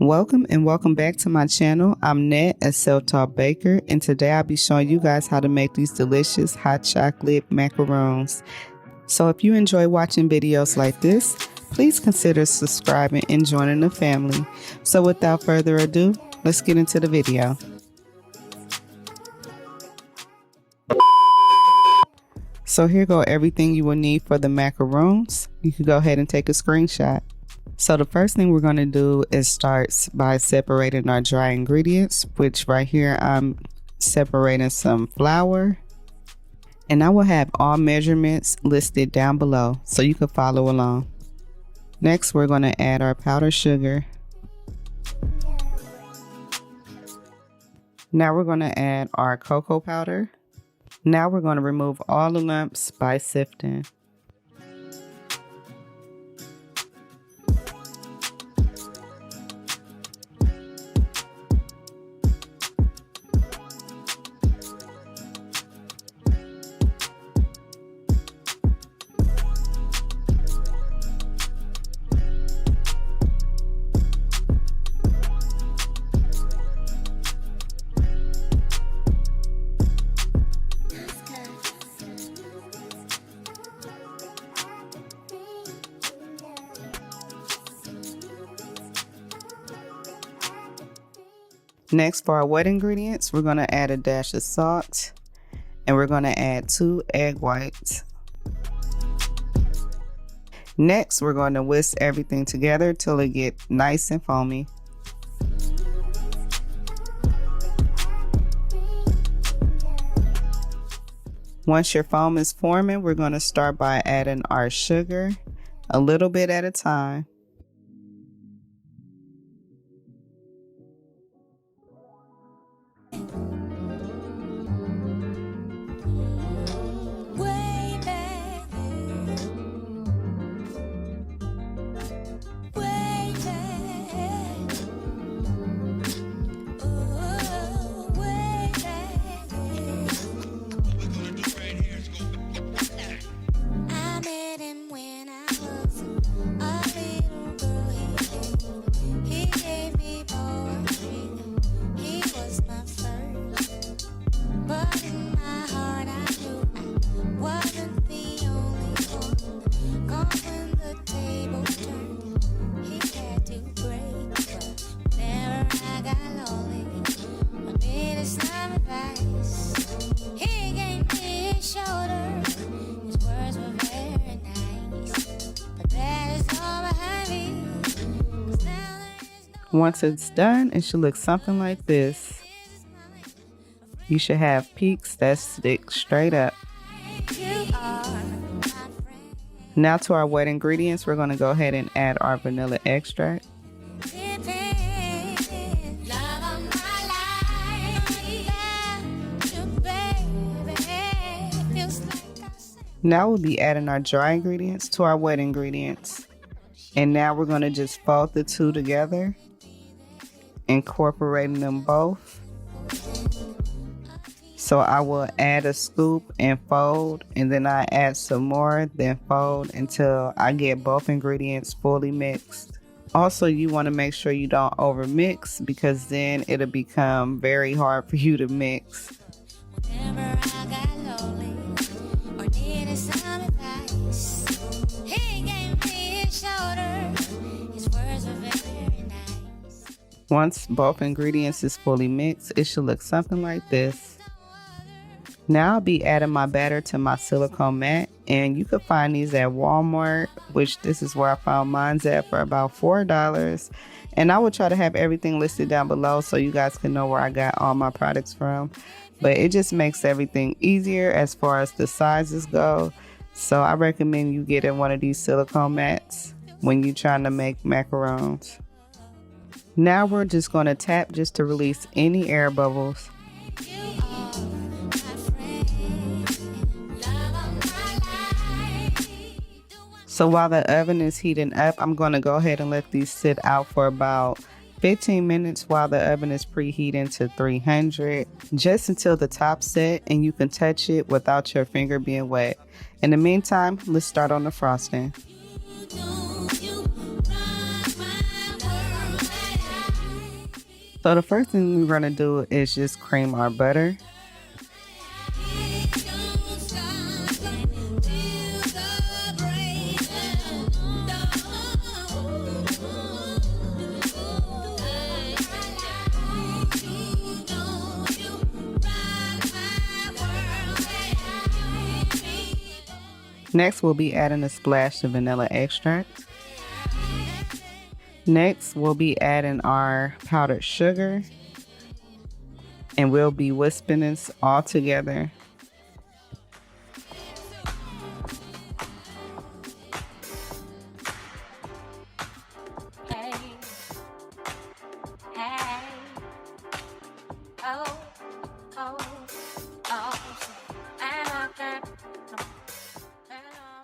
Welcome back to my channel. I'm Nat, a self-taught baker, and today I'll be showing you guys how to make these delicious hot chocolate macarons. So if you enjoy watching videos like this, please consider subscribing and joining the family. So without further ado, let's get into the video. So here go everything you will need for the macarons. You can go ahead and take a screenshot. So the first thing we're going to do is start by separating our dry ingredients, which right here I'm separating some flour. And I will have all measurements listed down below so you can follow along. Next, we're going to add our powdered sugar. Now we're going to add our cocoa powder. Now we're going to remove all the lumps by sifting. Next, for our wet ingredients, we're going to add a dash of salt and we're going to add 2 egg whites. Next, we're going to whisk everything together till it gets nice and foamy. Once your foam is forming, we're going to start by adding our sugar a little bit at a time. Once it's done, it should look something like this. You should have peaks that stick straight up. Now to our wet ingredients, we're going to go ahead and add our vanilla extract. Now we'll be adding our dry ingredients to our wet ingredients. And now we're going to just fold the two together, incorporating them both. So I will add a scoop and fold, and then I add some more, then fold until I get both ingredients fully mixed. Also, you want to make sure you don't over mix because then it'll become very hard for you to mix. Once both ingredients is fully mixed, it should look something like this. Now I'll be adding my batter to my silicone mat, and you can find these at Walmart, which this is where I found mine at for about $4. And I will try to have everything listed down below so you guys can know where I got all my products from. But it just makes everything easier as far as the sizes go. So I recommend you getting one of these silicone mats when you're trying to make macarons. Now we're just going to tap just to release any air bubbles. So while the oven is heating up, I'm going to go ahead and let these sit out for about 15 minutes while the oven is preheating to 300, just until the top set and you can touch it without your finger being wet. In the meantime, let's start on the frosting. So the first thing we're going to do is just cream our butter. Next, we'll be adding a splash of vanilla extract. Next, we'll be adding our powdered sugar, and we'll be whisking this all together.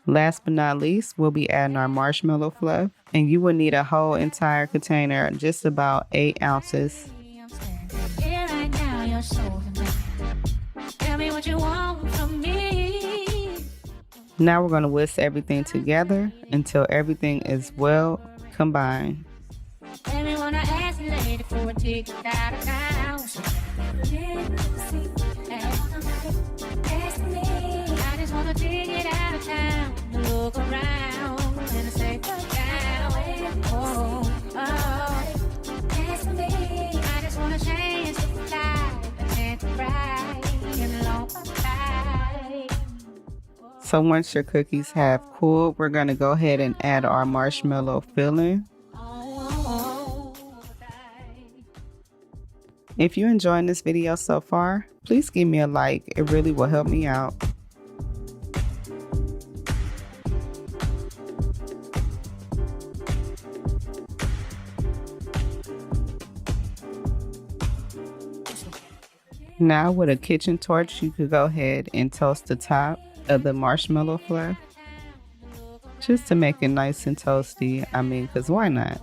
Last but not least, we'll be adding our marshmallow fluff, and you will need a whole entire container, just about 8 ounces. Now we're going to whisk everything together until everything is well combined. So once your cookies have cooled, we're going to go ahead and add our marshmallow filling. If you're enjoying this video so far, please give me a like. It really will help me out. Now with a kitchen torch, you could go ahead and toast the top of the marshmallow fluff, just to make it nice and toasty. I mean, because why not?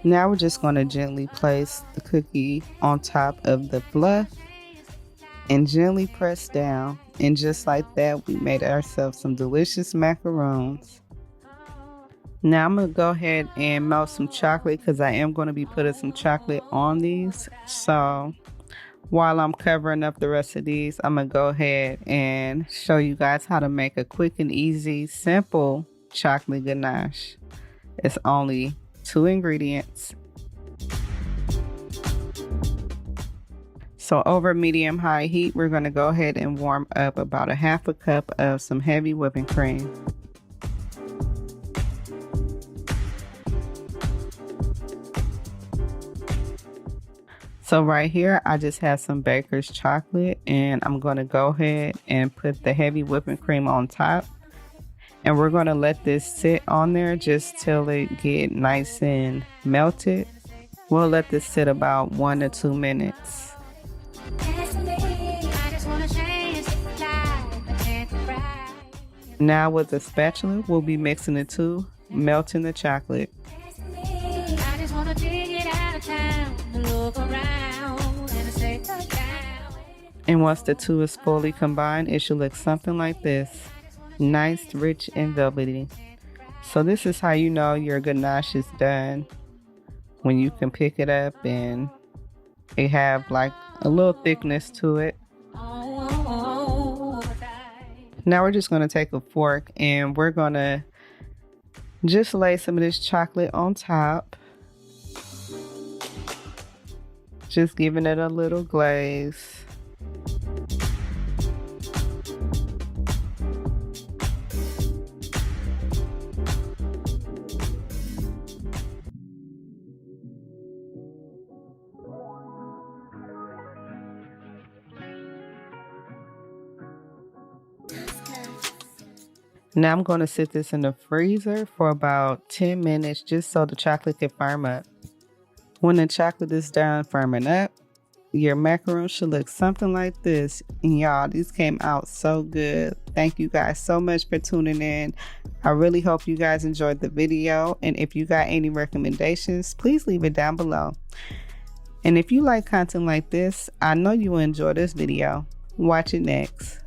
Now we're just going to gently place the cookie on top of the fluff and gently press down, and just like that, we made ourselves some delicious macarons. Now I'm going to go ahead and melt some chocolate, because I am going to be putting some chocolate on these. So while I'm covering up the rest of these, I'm going to go ahead and show you guys how to make a quick and easy, simple chocolate ganache. It's only 2 ingredients. So over medium-high heat, we're going to go ahead and warm up about 1/2 cup of some heavy whipping cream. So right here, I just have some baker's chocolate, and I'm going to go ahead and put the heavy whipping cream on top. And we're going to let this sit on there just till it get nice and melted. We'll let this sit about 1 to 2 minutes. Now with the spatula, we'll be mixing the two, melting the chocolate. And once the two is fully combined, it should look something like this. Nice, rich, and velvety. So this is how you know your ganache is done, when you can pick it up and it have like a little thickness to it. Now we're just going to take a fork and we're going to just lay some of this chocolate on top, just giving it a little glaze. Now I'm going to sit this in the freezer for about 10 minutes just so the chocolate can firm up. When the chocolate is done firming up, Your macaron should look something like this. And y'all, these came out so good. Thank you guys so much for tuning in. I really hope you guys enjoyed the video. And if you got any recommendations, please leave it down below. And if you like content like this, I know you will enjoy this video. Watch it next.